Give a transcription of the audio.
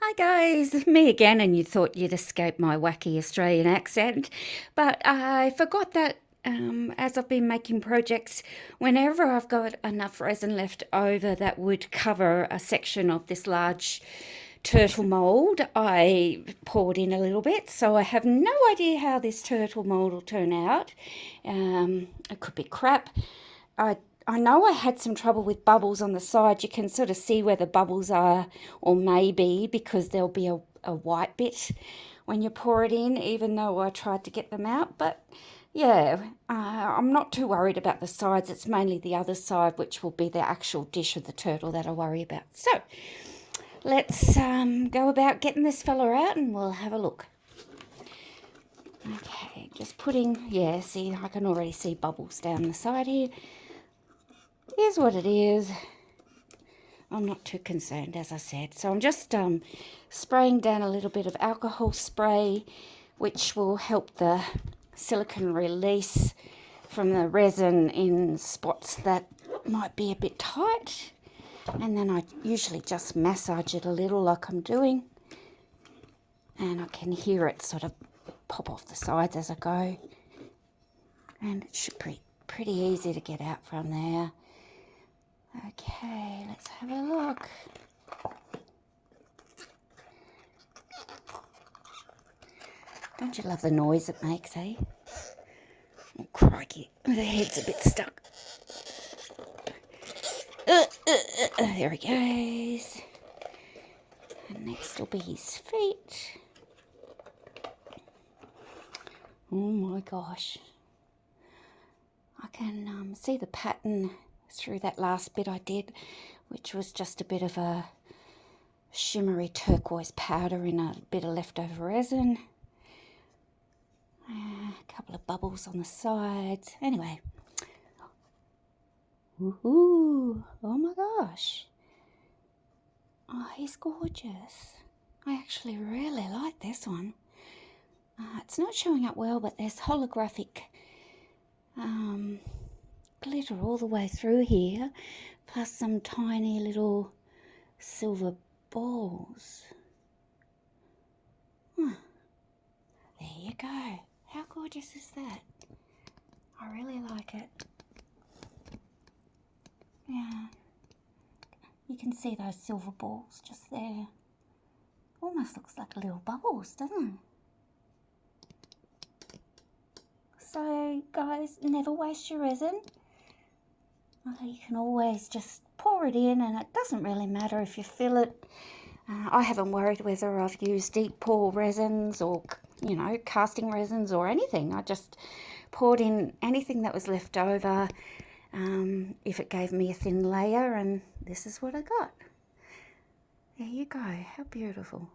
Hi guys, me again, and you thought you'd escape my wacky Australian accent, but I forgot that as I've been making projects, whenever I've got enough resin left over that would cover a section of this large turtle mould, I poured in a little bit, so I have no idea how this turtle mould will turn out. It could be crap. I I know I had some trouble with bubbles on the side. You can sort of see where the bubbles are, or maybe because there'll be a white bit when you pour it in, even though I tried to get them out. But yeah, I'm not too worried about the sides. It's mainly the other side, which will be the actual dish of the turtle that I worry about. So let's go about getting this fella out and we'll have a look. Okay, just putting, yeah, see, I can already see bubbles down the side here. Here's what it is. I'm not too concerned, as I said. So I'm just spraying down a little bit of alcohol spray, which will help the silicone release from the resin in spots that might be a bit tight. And then I usually just massage it a little like I'm doing. And I can hear it sort of pop off the sides as I go. And it should be pretty easy to get out from there. Okay, let's have a look. Don't you love the noise it makes, eh? Oh, crikey, the head's a bit stuck. There he goes. And next will be his feet. Oh my gosh. I can see the pattern through that last bit I did, which was just a bit of a shimmery turquoise powder in a bit of leftover resin. A couple of bubbles on the sides. Anyway. Ooh, oh my gosh. Oh, he's gorgeous. I actually really like this one. It's not showing up well, but there's holographic glitter all the way through here, plus some tiny little silver balls. There you go. How gorgeous is that? I really like it. Yeah. You can see those silver balls just there. Almost looks like little bubbles, doesn't it? So guys, never waste your resin. You can always just pour it in, and it doesn't really matter if you fill it. I haven't worried whether I've used deep pour resins or, you know, casting resins or anything. I just poured in anything that was left over, if it gave me a thin layer, and this is what I got. There you go. How beautiful.